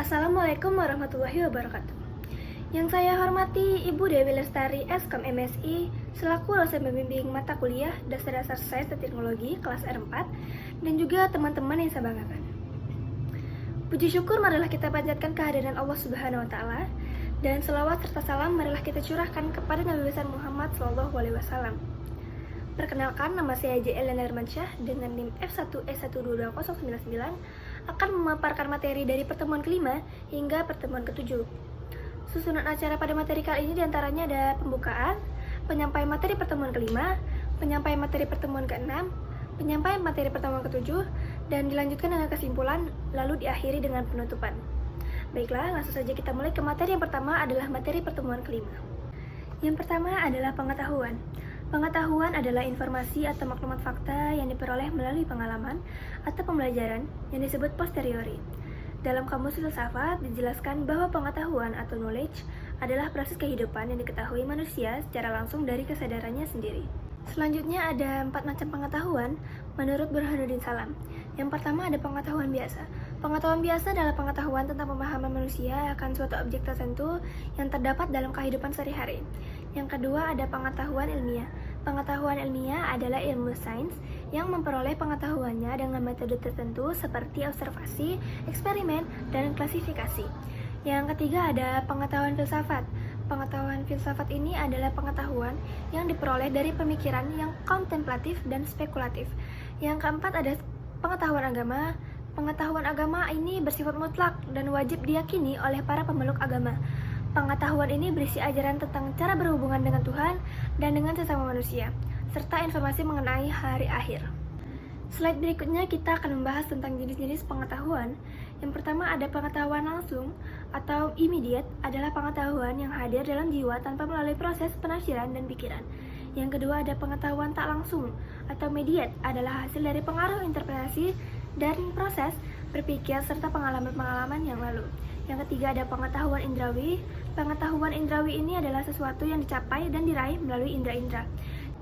Assalamualaikum warahmatullahi wabarakatuh. Yang saya hormati Ibu Dewi Lestari Eskom MSI selaku dosen pembimbing mata kuliah Dasar-Dasar Sains dan Teknologi kelas R4 dan juga teman-teman yang saya banggakan. Puji syukur marilah kita panjatkan kehadiran Allah Subhanahu wa taala dan selawat serta salam marilah kita curahkan kepada Nabi besar Muhammad SAW. Perkenalkan, nama saya JL Hermansyah dengan NIM F1E122099 akan memaparkan materi dari pertemuan kelima hingga pertemuan ketujuh. Susunan acara pada materi kali ini diantaranya ada pembukaan, penyampaian materi pertemuan kelima, penyampaian materi pertemuan keenam, penyampaian materi pertemuan ketujuh, dan dilanjutkan dengan kesimpulan, lalu diakhiri dengan penutupan. Baiklah, langsung saja kita mulai ke materi yang pertama adalah materi pertemuan kelima. Yang pertama adalah pengetahuan. Pengetahuan adalah informasi atau maklumat fakta yang diperoleh melalui pengalaman atau pembelajaran yang disebut posteriori. Dalam kamus filsafat dijelaskan bahwa pengetahuan atau knowledge adalah proses kehidupan yang diketahui manusia secara langsung dari kesadarannya sendiri. Selanjutnya ada 4 macam pengetahuan menurut Burhanuddin Salam. Yang pertama ada pengetahuan biasa. Pengetahuan biasa adalah pengetahuan tentang pemahaman manusia akan suatu objek tertentu yang terdapat dalam kehidupan sehari-hari. Yang kedua ada pengetahuan ilmiah. Pengetahuan ilmiah adalah ilmu sains yang memperoleh pengetahuannya dengan metode tertentu seperti observasi, eksperimen, dan klasifikasi. Yang ketiga ada pengetahuan filsafat. Pengetahuan filsafat ini adalah pengetahuan yang diperoleh dari pemikiran yang kontemplatif dan spekulatif. Yang keempat ada pengetahuan agama. Pengetahuan agama ini bersifat mutlak dan wajib diyakini oleh para pemeluk agama. Pengetahuan ini berisi ajaran tentang cara berhubungan dengan Tuhan dan dengan sesama manusia, serta informasi mengenai hari akhir. Slide berikutnya kita akan membahas tentang jenis-jenis pengetahuan. Yang pertama ada pengetahuan langsung atau immediate, adalah pengetahuan yang hadir dalam jiwa tanpa melalui proses penafsiran dan pikiran. Yang kedua ada pengetahuan tak langsung atau mediate, adalah hasil dari pengaruh interpretasi dan proses berpikir serta pengalaman-pengalaman yang lalu. Yang ketiga ada pengetahuan indrawi. Pengetahuan indrawi ini adalah sesuatu yang dicapai dan diraih melalui indera-indera.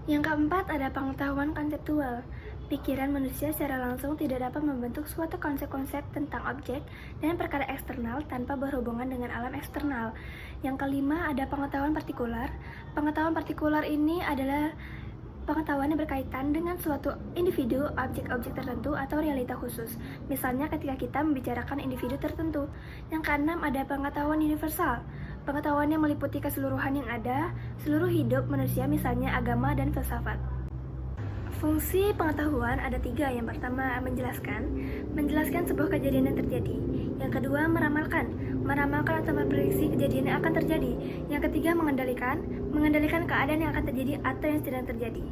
Yang keempat ada pengetahuan konseptual. Pikiran manusia secara langsung tidak dapat membentuk suatu konsep-konsep tentang objek dan perkara eksternal tanpa berhubungan dengan alam eksternal. Yang kelima ada pengetahuan partikular. Pengetahuan partikular ini adalah pengetahuan yang berkaitan dengan suatu individu, objek-objek tertentu, atau realita khusus. Misalnya ketika kita membicarakan individu tertentu. Yang keenam ada pengetahuan universal. Pengetahuan yang meliputi keseluruhan yang ada, seluruh hidup manusia, misalnya agama dan filsafat. Fungsi pengetahuan ada 3. Yang pertama menjelaskan sebuah kejadian yang terjadi. Yang kedua meramalkan atau memprediksi kejadian yang akan terjadi. Yang ketiga mengendalikan keadaan yang akan terjadi atau yang sedang terjadi.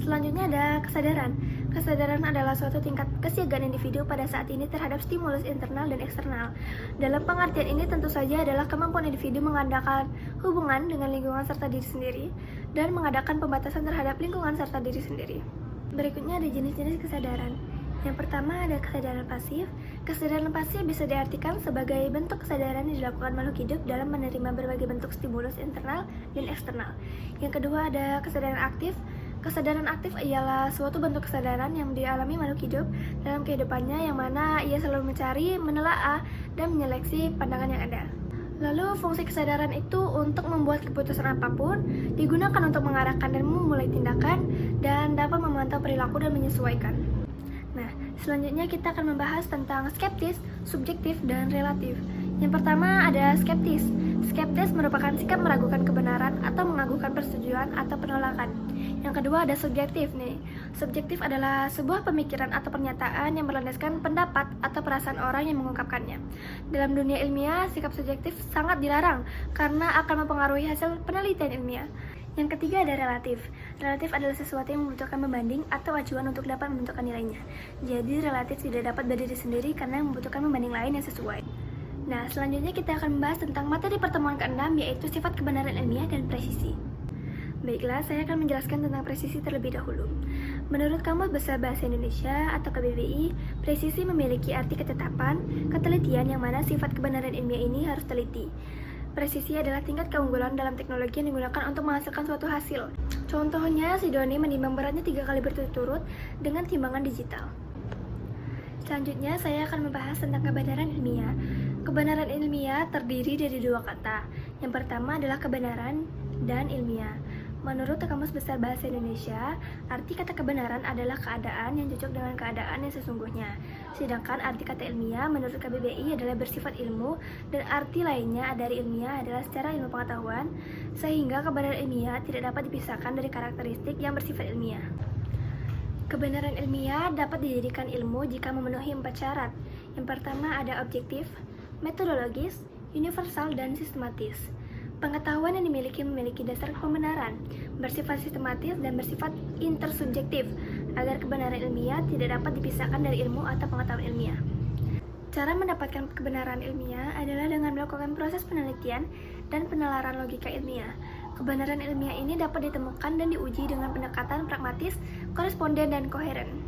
Selanjutnya ada kesadaran. Kesadaran adalah suatu tingkat kesiagaan individu pada saat ini terhadap stimulus internal dan eksternal. Dalam pengertian ini tentu saja adalah kemampuan individu mengadakan hubungan dengan lingkungan serta diri sendiri dan mengadakan pembatasan terhadap lingkungan serta diri sendiri. Berikutnya ada jenis-jenis kesadaran. Yang pertama ada kesadaran pasif. Kesadaran pasif bisa diartikan sebagai bentuk kesadaran yang dilakukan makhluk hidup dalam menerima berbagai bentuk stimulus internal dan eksternal. Yang kedua ada kesadaran aktif. Kesadaran aktif ialah suatu bentuk kesadaran yang dialami makhluk hidup dalam kehidupannya, yang mana ia selalu mencari, menelaah, dan menyeleksi pandangan yang ada. Lalu fungsi kesadaran itu untuk membuat keputusan apapun, digunakan untuk mengarahkan dan memulai tindakan, dan dapat memantau perilaku dan menyesuaikan. Nah, selanjutnya kita akan membahas tentang skeptis, subjektif, dan relatif. Yang pertama ada skeptis. Skeptis merupakan sikap meragukan kebenaran atau mengaguhkan persetujuan atau penolakan. Yang kedua ada subjektif nih. Subjektif adalah sebuah pemikiran atau pernyataan yang berlandaskan pendapat atau perasaan orang yang mengungkapkannya. Dalam dunia ilmiah, sikap subjektif sangat dilarang karena akan mempengaruhi hasil penelitian ilmiah. Yang ketiga ada relatif. Relatif adalah sesuatu yang membutuhkan pembanding atau acuan untuk dapat menentukan nilainya. Jadi relatif tidak dapat berdiri sendiri karena membutuhkan pembanding lain yang sesuai. Nah, selanjutnya kita akan membahas tentang materi pertemuan ke-6, yaitu sifat kebenaran ilmiah dan presisi. Baiklah, saya akan menjelaskan tentang presisi terlebih dahulu. Menurut Kamus Besar Bahasa Indonesia atau KBBI, presisi memiliki arti ketetapan, ketelitian yang mana sifat kebenaran ilmiah ini harus teliti. Presisi adalah tingkat keunggulan dalam teknologi yang digunakan untuk menghasilkan suatu hasil. Contohnya, si Doni menimbang beratnya 3 kali berturut-turut dengan timbangan digital. Selanjutnya, saya akan membahas tentang kebenaran ilmiah. Kebenaran ilmiah terdiri dari dua kata. Yang pertama adalah kebenaran dan ilmiah. Menurut Kamus Besar Bahasa Indonesia, arti kata kebenaran adalah keadaan yang cocok dengan keadaan yang sesungguhnya. Sedangkan arti kata ilmiah menurut KBBI adalah bersifat ilmu, dan arti lainnya dari ilmiah adalah secara ilmu pengetahuan, sehingga kebenaran ilmiah tidak dapat dipisahkan dari karakteristik yang bersifat ilmiah. Kebenaran ilmiah dapat dijadikan ilmu jika memenuhi 4 syarat. Yang pertama ada objektif, metodologis, universal, dan sistematis. Pengetahuan yang memiliki dasar pembenaran, bersifat sistematis dan bersifat intersubjektif, agar kebenaran ilmiah tidak dapat dipisahkan dari ilmu atau pengetahuan ilmiah. Cara mendapatkan kebenaran ilmiah adalah dengan melakukan proses penelitian dan penalaran logika ilmiah. Kebenaran ilmiah ini dapat ditemukan dan diuji dengan pendekatan pragmatis, koresponden, dan koheren.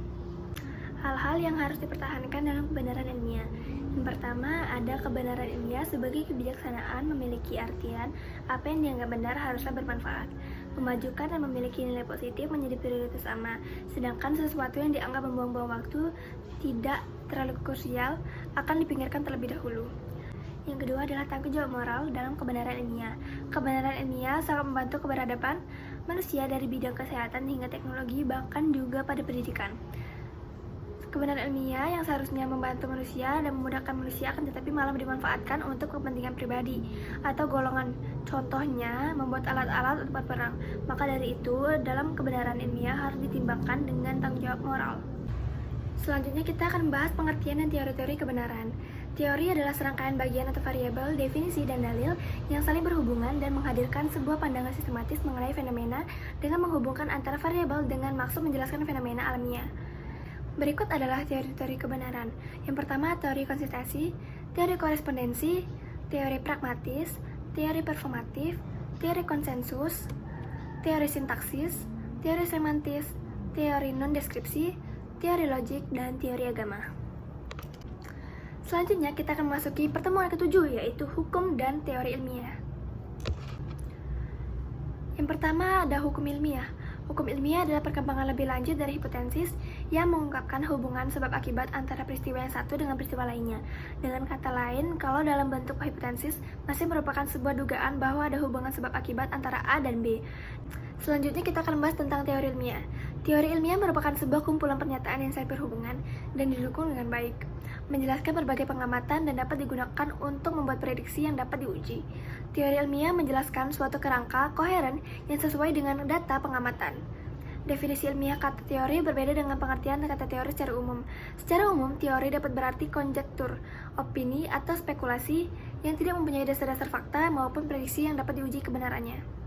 Hal-hal yang harus dipertahankan dalam kebenaran ilmiah. Yang pertama, ada kebenaran ilmiah sebagai kebijaksanaan memiliki artian apa yang dianggap benar haruslah bermanfaat, memajukan dan memiliki nilai positif menjadi prioritas utama, sedangkan sesuatu yang dianggap membuang-buang waktu tidak terlalu krusial akan dipinggirkan terlebih dahulu. Yang kedua adalah tanggung jawab moral dalam kebenaran ilmiah. Kebenaran ilmiah sangat membantu keberadaban manusia dari bidang kesehatan hingga teknologi, bahkan juga pada pendidikan. Kebenaran ilmiah yang seharusnya membantu manusia dan memudahkan manusia akan tetapi malah dimanfaatkan untuk kepentingan pribadi atau golongan. Contohnya, membuat alat-alat untuk berperang. Maka dari itu, dalam kebenaran ilmiah harus ditimbangkan dengan tanggung jawab moral. Selanjutnya kita akan membahas pengertian dan teori-teori kebenaran. Teori adalah serangkaian bagian atau variabel, definisi, dan dalil yang saling berhubungan dan menghadirkan sebuah pandangan sistematis mengenai fenomena dengan menghubungkan antara variabel dengan maksud menjelaskan fenomena alamiah. Berikut adalah teori-teori kebenaran. Yang pertama, teori konsistensi, teori korespondensi, teori pragmatis, teori performatif, teori konsensus, teori sintaksis, teori semantis, teori non-deskripsi, teori logik, dan teori agama. Selanjutnya kita akan memasuki pertemuan ke-7, yaitu hukum dan teori ilmiah. Yang pertama ada hukum ilmiah. Hukum ilmiah adalah perkembangan lebih lanjut dari hipotesis yang mengungkapkan hubungan sebab akibat antara peristiwa yang satu dengan peristiwa lainnya. Dengan kata lain, kalau dalam bentuk hipotesis masih merupakan sebuah dugaan bahwa ada hubungan sebab akibat antara A dan B. Selanjutnya kita akan membahas tentang teori ilmiah. Teori ilmiah merupakan sebuah kumpulan pernyataan yang saling berhubungan dan didukung dengan baik, menjelaskan berbagai pengamatan dan dapat digunakan untuk membuat prediksi yang dapat diuji. Teori ilmiah menjelaskan suatu kerangka koheren yang sesuai dengan data pengamatan. Definisi ilmiah kata teori berbeda dengan pengertian kata teori secara umum. Secara umum, teori dapat berarti konjektur, opini, atau spekulasi yang tidak mempunyai dasar-dasar fakta maupun prediksi yang dapat diuji kebenarannya.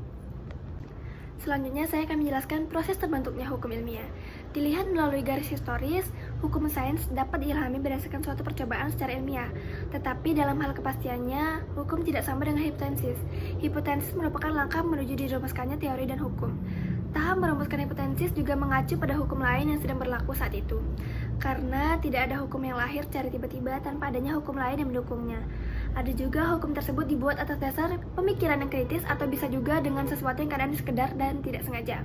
Selanjutnya, saya akan menjelaskan proses terbentuknya hukum ilmiah. Dilihat melalui garis historis, hukum sains dapat diilhami berdasarkan suatu percobaan secara ilmiah. Tetapi dalam hal kepastiannya, hukum tidak sama dengan hipotesis. Hipotesis merupakan langkah menuju dirumuskannya teori dan hukum. Tahap merumuskan hipotesis juga mengacu pada hukum lain yang sedang berlaku saat itu. Karena tidak ada hukum yang lahir secara tiba-tiba tanpa adanya hukum lain yang mendukungnya. Ada juga hukum tersebut dibuat atas dasar pemikiran yang kritis atau bisa juga dengan sesuatu yang kadang sekedar dan tidak sengaja.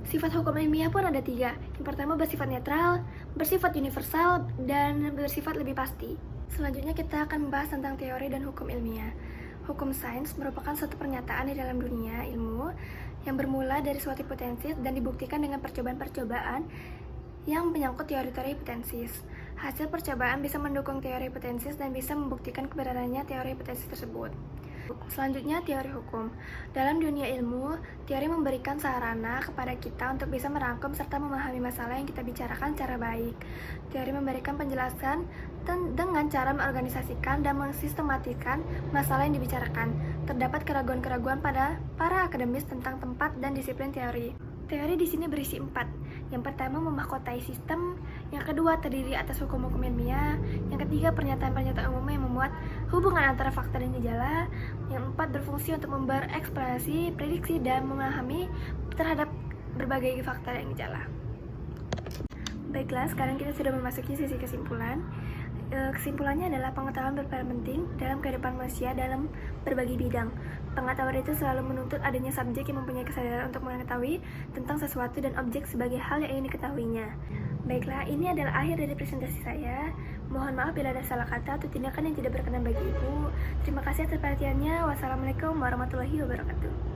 Sifat hukum ilmiah pun ada 3. Yang pertama bersifat netral, bersifat universal, dan bersifat lebih pasti. Selanjutnya kita akan membahas tentang teori dan hukum ilmiah. Hukum sains merupakan suatu pernyataan di dalam dunia ilmu yang bermula dari suatu hipotesis dan dibuktikan dengan percobaan-percobaan yang menyangkut teori-teori hipotesis. Hasil percobaan bisa mendukung teori hipotesis dan bisa membuktikan kebenarannya teori hipotesis tersebut. Selanjutnya, teori hukum. Dalam dunia ilmu, teori memberikan sarana kepada kita untuk bisa merangkum serta memahami masalah yang kita bicarakan secara baik. Teori memberikan penjelasan dengan cara mengorganisasikan dan mensistematikan masalah yang dibicarakan. Terdapat keraguan-keraguan pada para akademis tentang tempat dan disiplin teori. Teori di sini berisi 4. Yang pertama, memahkotai sistem. Yang kedua, terdiri atas hukum-hukum ilmiah. Yang ketiga, pernyataan-pernyataan umum yang memuat hubungan antara fakta dan gejala. Yang keempat, berfungsi untuk bereksplorasi, prediksi, dan memahami terhadap berbagai fakta dan gejala. Baiklah, sekarang kita sudah memasuki sesi kesimpulan. Kesimpulannya adalah pengetahuan berperan penting dalam kehidupan manusia dalam berbagai bidang. Pengetahuan itu selalu menuntut adanya subjek yang mempunyai kesadaran untuk mengetahui tentang sesuatu dan objek sebagai hal yang ingin diketahuinya. Baiklah, ini adalah akhir dari presentasi saya. Mohon maaf bila ada salah kata atau tindakan yang tidak berkenan bagi ibu. Terima kasih atas perhatiannya. Wassalamualaikum warahmatullahi wabarakatuh.